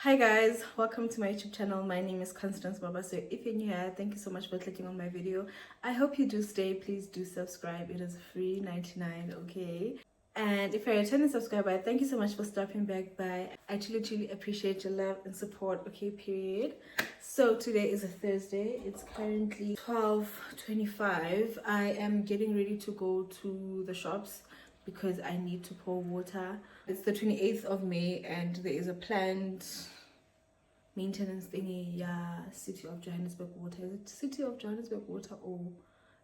Hi guys, welcome to my YouTube channel. My name is Constance Mabaso. If you're new here, thank you so much for clicking on my video. I hope you do stay. Please do subscribe. It is free 99, okay? And if you're a returning subscriber, thank you so much for stopping back by. I truly appreciate your love and support, okay, period. So today is a Thursday. It's currently 12:25. I am getting ready to go to the shops because I need to pour water. It's the 28th of May and there is a planned maintenance thingy. Yeah, City of Johannesburg Water. Is it City of Johannesburg Water or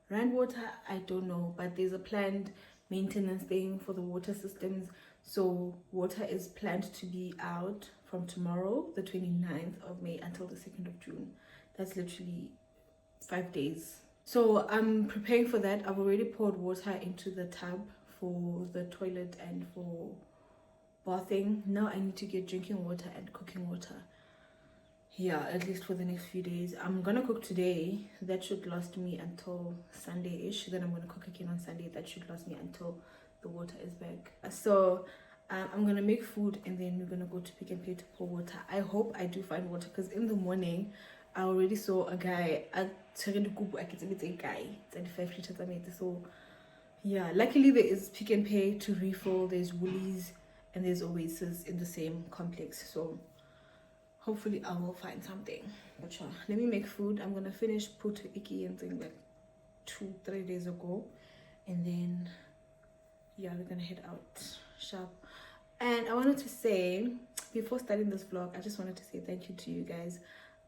Rand Water? I don't know, but there's a planned maintenance thing for the water systems. So water is planned to be out from tomorrow, the 29th of May, until the 2nd of June. That's literally 5 days. So I'm preparing for that. I've already poured water into the tub for the toilet and for bathing. Now I need to get drinking water and cooking water. Yeah, at least for the next few days. I'm gonna cook today. That should last me until Sunday-ish. Then I'm gonna cook again on Sunday. That should last me until the water is back. So I'm gonna make food and then we're gonna go to Pick n Pay to pour water. I hope I do find water because in the morning I already saw a guy at 35 liters. So yeah, luckily there is Pick n Pay to refill. There's Woolies and there's Oasis in the same complex. So hopefully I will find something. But sure, let me make food. I'm gonna finish put Iki and thing like 2-3 days ago, and then yeah, we're gonna head out sharp. And I wanted to say before starting this vlog, I just wanted to say thank you to you guys.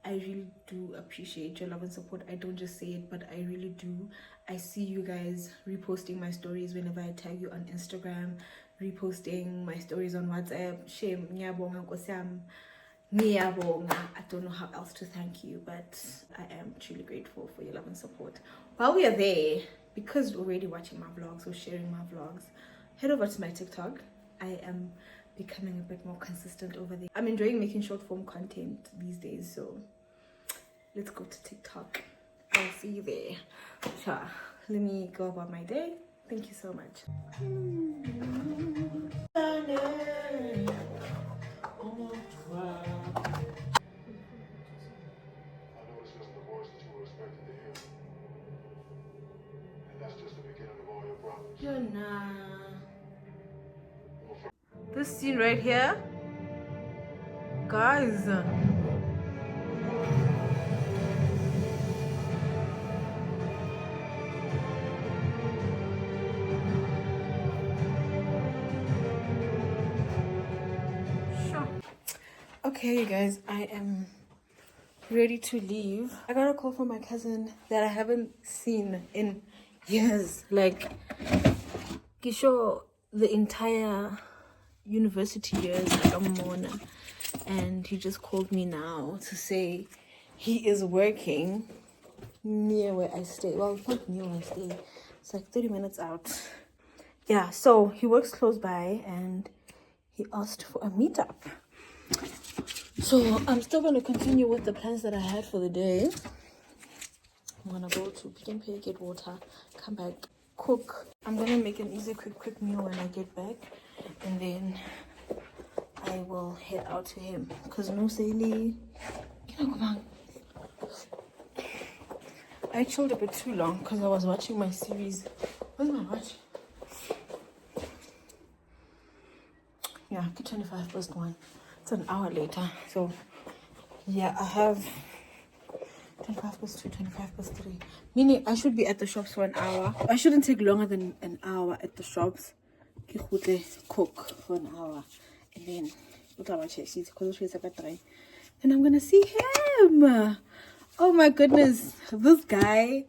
I really do appreciate your love and support. I don't just say it, but I really do. I see you guys reposting my stories whenever I tag you on Instagram, reposting my stories on WhatsApp. Shame, ngiyabonga Nkosi yami. Ngiyabonga. I don't know how else to thank you, but I am truly grateful for your love and support. While we are there, because you're already watching my vlogs or sharing my vlogs, head over to my TikTok. I am becoming a bit more consistent over there. I'm enjoying making short form content these days, so let's go to TikTok. I'll see you there. Sure. Let me go about my day. Thank you so much. This scene right here, guys. Sure. Okay, you guys, I am ready to leave. I got a call from my cousin that I haven't seen in years. Like, Kisho, the entire university years, like I'm Mona, and he just called me now to say he is working near where I stay. Well, it's not near where I stay, it's like 30 minutes out. Yeah, so he works close by and he asked for a meetup. So I'm still going to continue with the plans that I had for the day. I'm gonna go to Pick n Pay, get water, come back, cook. I'm gonna make an easy quick meal when I get back, and then I will head out to him because no silly. I chilled a bit too long because I was watching my series. Where's my watch? Yeah, 25+1. It's an hour later. So yeah, I have 25+2, 25+3. Meaning I should be at the shops for an hour. I shouldn't take longer than an hour at the shops. Cook for an hour. And then and I'm gonna see him. Oh my goodness. This guy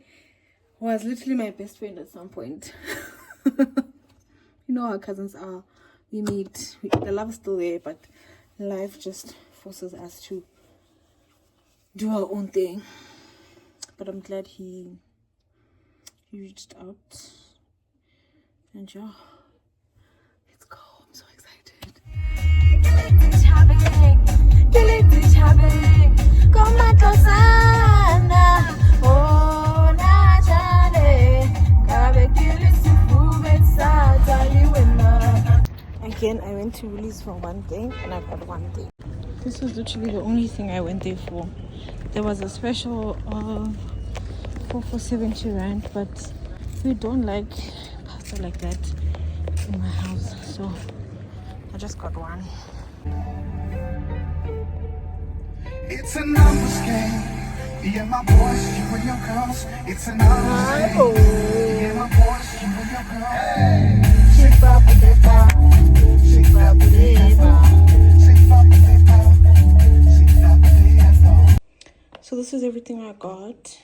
was literally my best friend at some point. You know how cousins are. We meet. The love is still there, but life just forces us to do our own thing. But I'm glad he reached out. And yeah, let's go. I'm so excited. Again, I went to release for one thing and I got one thing. This was literally the only thing I went there for. There was a special of 4 for 70 rand, but we don't like pasta like that in my house, so I just got one. It's a numbers game. Me and my boys, you and your girls. It's a numbers game. Me and my boys, you and your girls. Hey. Shake up with that pop. Shake up with that pop. Shake up with that pop. Shake up with that pop. So this is everything I got: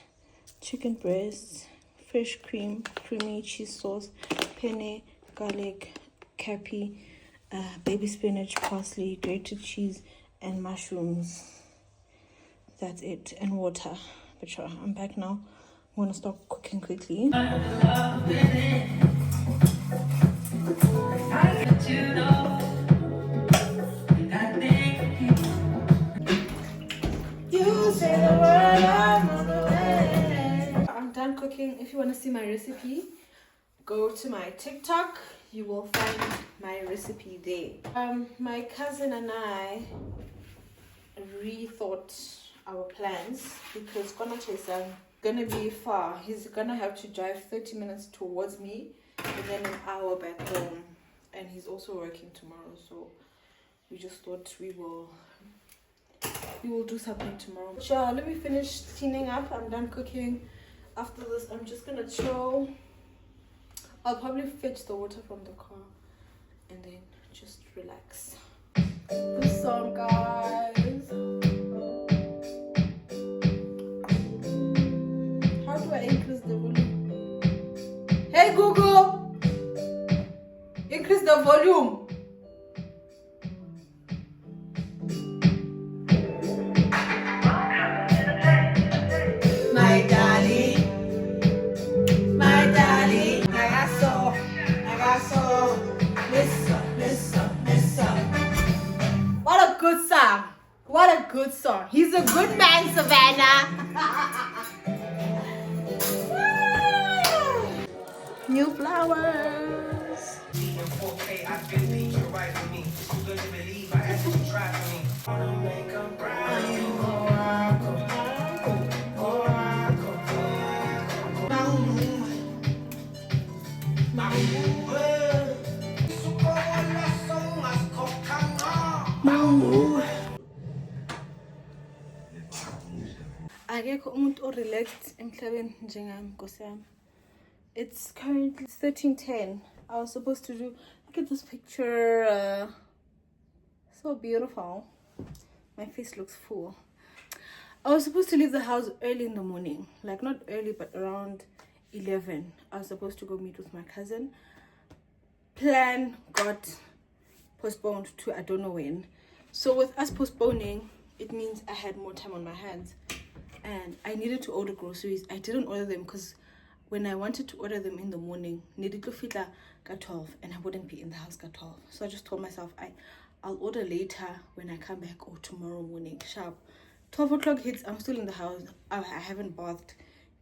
chicken breasts, fresh cream, creamy cheese sauce, penne, garlic, cappy, baby spinach, parsley, grated cheese, and mushrooms. That's it, and water. But sure, I'm back now. I'm gonna start cooking quickly. You say the word, I'm on the way. I'm done cooking. If you want to see my recipe, go to my TikTok. You will find my recipe there. My cousin and I rethought our plans because Konache is gonna be far. He's gonna have to drive 30 minutes towards me and then an hour back home, and he's also working tomorrow, so we just thought we will do something tomorrow. Sure, let me finish cleaning up. I'm done cooking. After this, I'm just gonna chill. I'll probably fetch the water from the car and then just relax. This song, guys. How do I increase the volume? Hey Google, increase the volume. My darling, Mabaso, listen. What a good song. What a good song. He's a good man, Savannah. New flowers. Akekho umuntu o-relaxed emhlabeni njengami, Nkosi yami. It's currently 13:10. I was supposed to do, look at this picture, so beautiful. My face looks full. I was supposed to leave the house early in the morning, like not early but around 11. I was supposed to go meet with my cousin. Plan got postponed to I don't know when. So with us postponing, it means I had more time on my hands and I needed to order groceries. I didn't order them because when I wanted to order them in the morning, needed to fit at 12 and I wouldn't be in the house at 12. So I just told myself I'll order later when I come back or tomorrow morning sharp. 12 o'clock hits, I'm still in the house. I haven't bathed.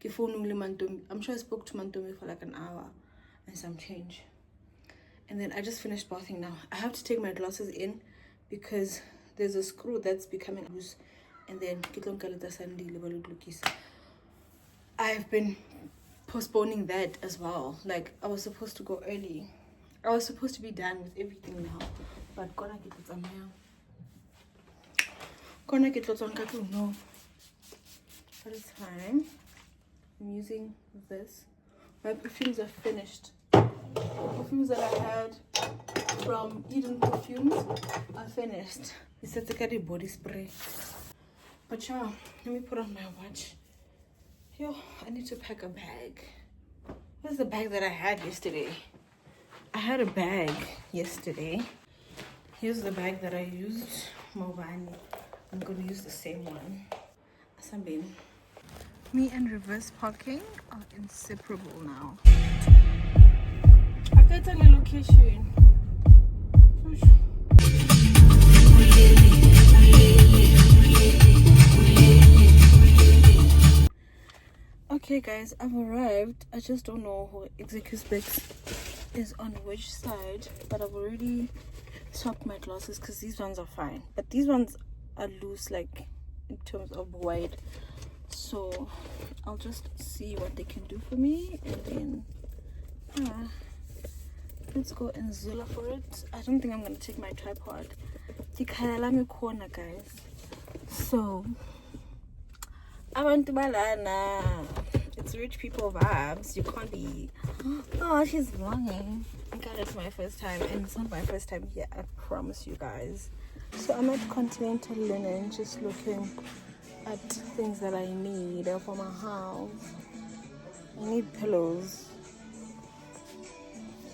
I'm sure I spoke to Mantomi for like an hour and some change. And then I just finished bathing now. I have to take my glasses in because there's a screw that's becoming loose. And then I've been postponing that as well. Like I was supposed to go early. I was supposed to be done with everything now. But gonna get it on here. Gonna get it on cartoon, no. But it's fine. I'm using this. My perfumes are finished. Perfumes that I had from Eden Perfumes are finished. It's a Tekari body spray. But yeah, let me put on my watch. Yo, I need to pack a bag. Where's the bag that I had yesterday? I had a bag yesterday. Here's the bag that I used. Mobile. I'm gonna use the same one. Asambin. Me and reverse parking are inseparable now. I got a location. Okay guys, I've arrived. I just don't know who Execute Specs is on which side, but I've already swapped my glasses because these ones are fine, but these ones are loose, like in terms of wide. So I'll just see what they can do for me, and then let's go and Zula for it. I don't think I'm gonna take my tripod. Corner, guys. So abantu balana. It's rich people vibes. You can't be. Oh, she's vlogging. I got it for my first time, and it's not my first time here, I promise you guys. So I'm at Continental Linen, just looking at things that I need for my house. I need pillows,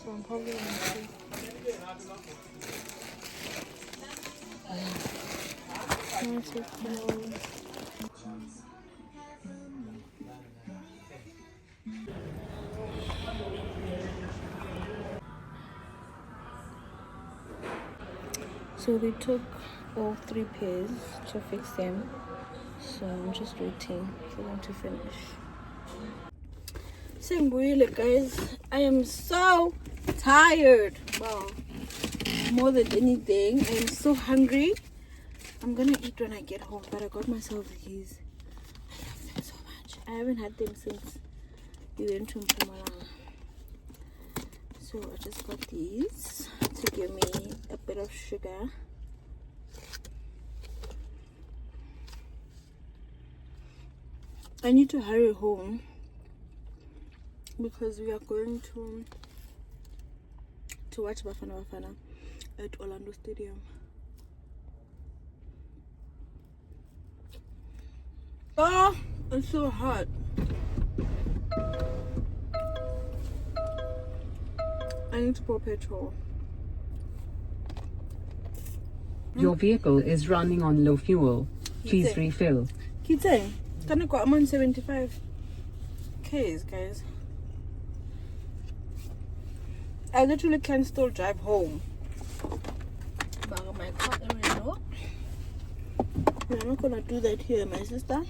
so I'm probably gonna see. I'm gonna take pillows. So they took all 3 pairs to fix them, so I'm just waiting for them to finish. Sembuyile, guys. I am so tired. Wow, more than anything, I am so hungry. I'm gonna eat when I get home, but I got myself these. I love them so much. I haven't had them since we went to Mpumalanga. So I just got these to give me a bit of sugar. I need to hurry home because we are going to watch Bafana Bafana at Orlando Stadium. Oh, it's so hot. I need to pour petrol. Your vehicle is running on low fuel. Please refill. Kite, I'm on 75 Ks, guys. I literally can still drive home. But my car already know. I'm not gonna do that here, my sister.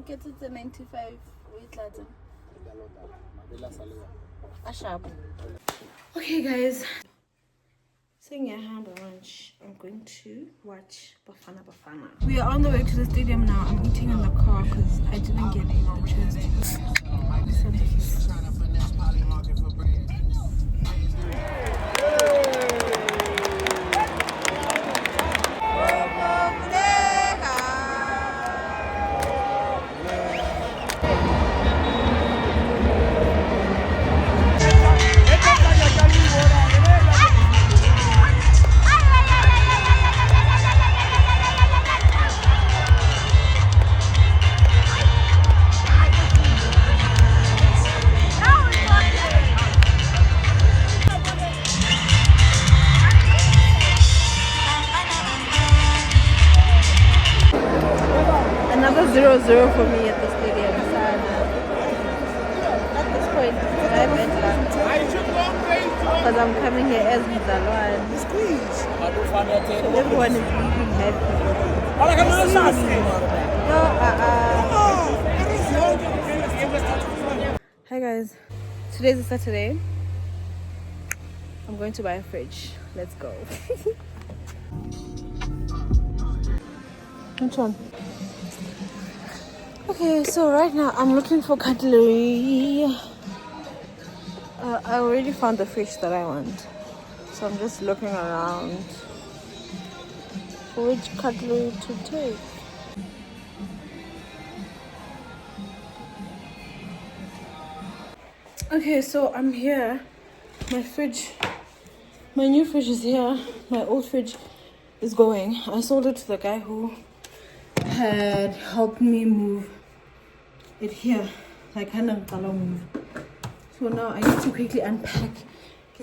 Get it to 95 weight later. Okay, guys. Saying your hand lunch, I'm going to watch Bafana Bafana. We are on the way to the stadium now. I'm eating in the car because I didn't get the chance another 0-0 for me at the stadium. Sad. At this point, I'm at because I'm coming here as Midalwan. So everyone is leaving happy. Hi guys, today's a Saturday. I'm going to buy a fridge. Let's go. Which one? Okay, so right now I'm looking for cutlery. I already found the fish that I want, so I'm just looking around for which cutlery to take. Okay, so I'm here. My new fridge is here. My old fridge is going. I sold it to the guy who had helped me move it here, like move. So now I need to quickly unpack. I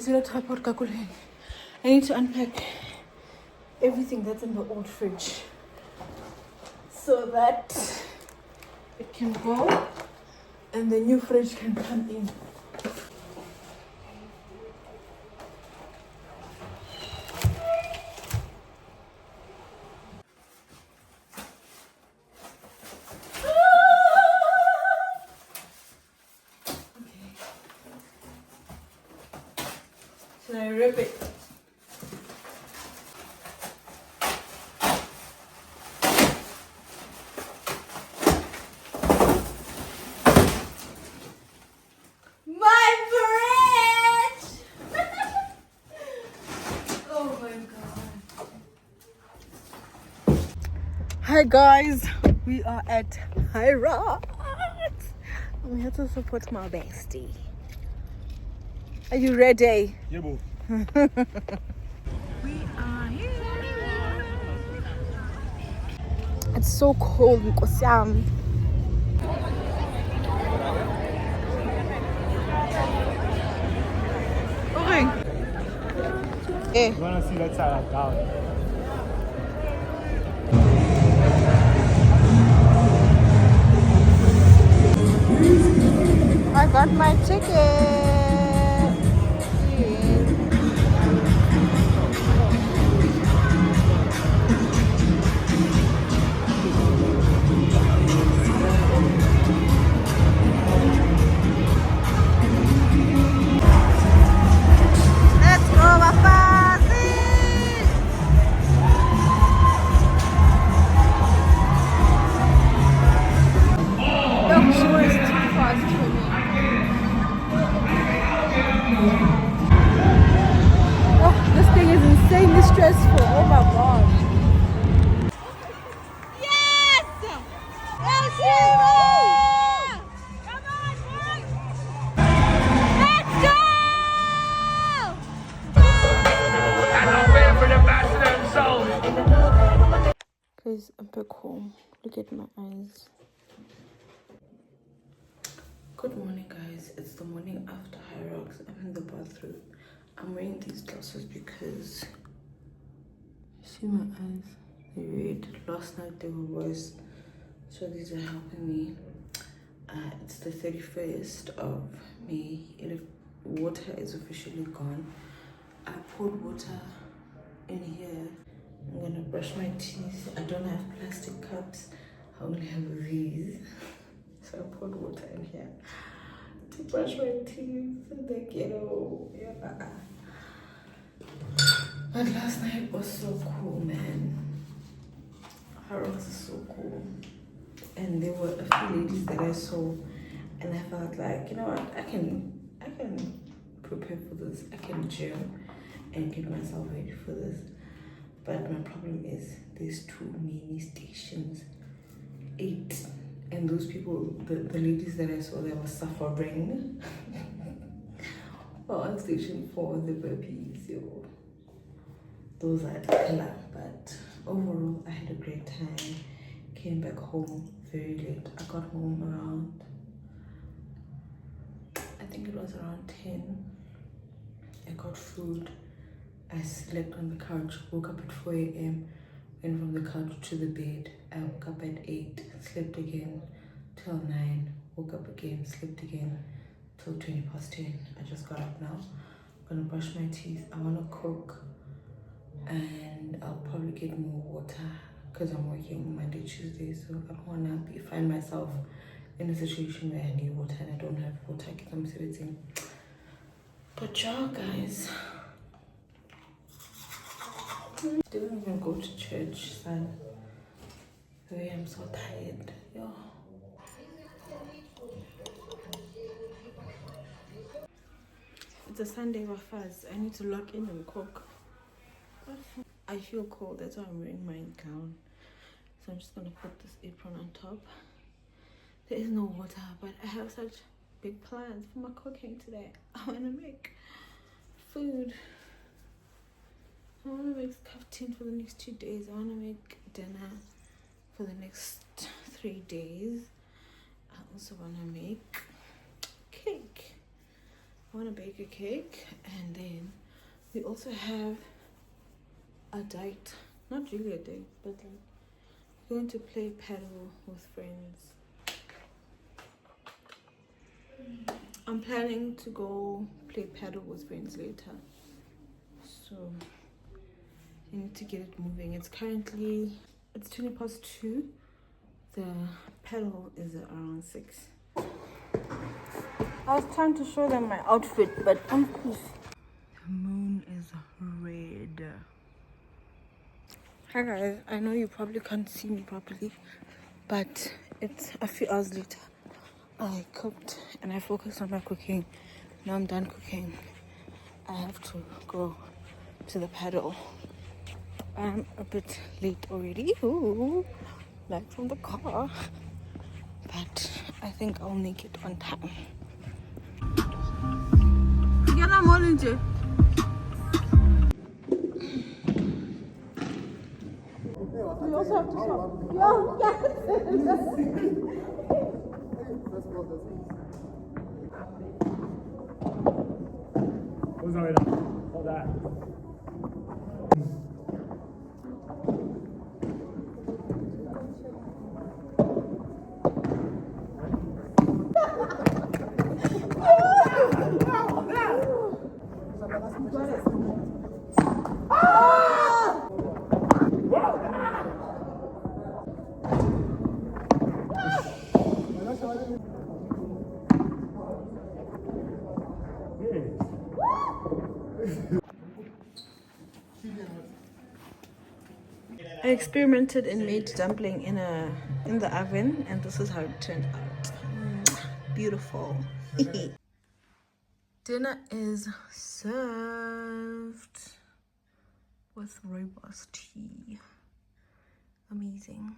need to unpack everything that's in the old fridge so that it can go and the new fridge can come in. Now rip it. My fridge! Oh my god. Hi guys, we are at Hyrox. I'm here to support my bestie. Are you ready? Yeah, bro. We are here. It's so cold, Nkosiyam. Okay. You wanna see that side down? I got my ticket. Let's go, Bafana! Look, she was too fast for me. Oh, this thing is insanely stressful. Oh my god. Yes! Yes! Come on, boys! Let's go! Guys, I'm back home. Look at my eyes. Good morning, guys. It's the morning after Hyrox. I'm in the bathroom. I'm wearing these glasses because see my eyes, they're red. Last night they were worse, so these are helping me. It's the 31st of May. Water is officially gone. I poured water in here. I'm gonna brush my teeth. I don't have plastic cups, I only have these. So I poured water in here to brush my teeth in the ghetto. Yeah. But last night was so cool, man. Hyrox is so cool. And there were a few ladies that I saw, and I felt like, you know what, I can prepare for this. I can gym and get myself ready for this. But my problem is there's too many stations. 8. And those people, the ladies that I saw, they were suffering. Well, on station 4, the burpees, yo. Those are killer. But overall, I had a great time. Came back home very late. I got home around, I think it was around 10. I got food. I slept on the couch, woke up at 4 a.m. Went from the couch to the bed. I woke up at 8, slept again till 9, woke up again, slept again till 20 past 10. I just got up now. I'm gonna brush my teeth. I wanna cook, and I'll probably get more water because I'm working Monday, Tuesday, so I don't wanna find myself in a situation where I need water and I don't have water. I get them sitting. But yeah, guys. Didn't even go to church, son. The way I'm so tired. Yo. It's a Sunday Bafaz. I need to lock in and cook. I feel cold, that's why I'm wearing my gown. So I'm just gonna put this apron on top. There is no water, but I have such big plans for my cooking today. I wanna make food. I want to make kaftin for the next 2 days. I want to make dinner for the next 3 days. I also want to make cake. I want to bake a cake, and then we also have a date. Not really a date, but like we're going to play paddle with friends. I'm planning to go play paddle with friends later. So I need to get it moving. It's 20 past 2. The pedal is around 6. I was trying to show them my outfit, but I'm pissed. The moon Hi guys, I know you probably can't see me properly, but it's a few hours later. I cooked and I focused on my cooking. Now I'm done cooking. I have to go to the paddle. I'm a bit late already. Ooh, like from the car. But I think I'll make it on time. We also have to shop. Yo, Who's on it? Hold that. I experimented and made dumpling in the oven, and this is how it turned out. Beautiful. Dinner is served with rooibos tea. Amazing.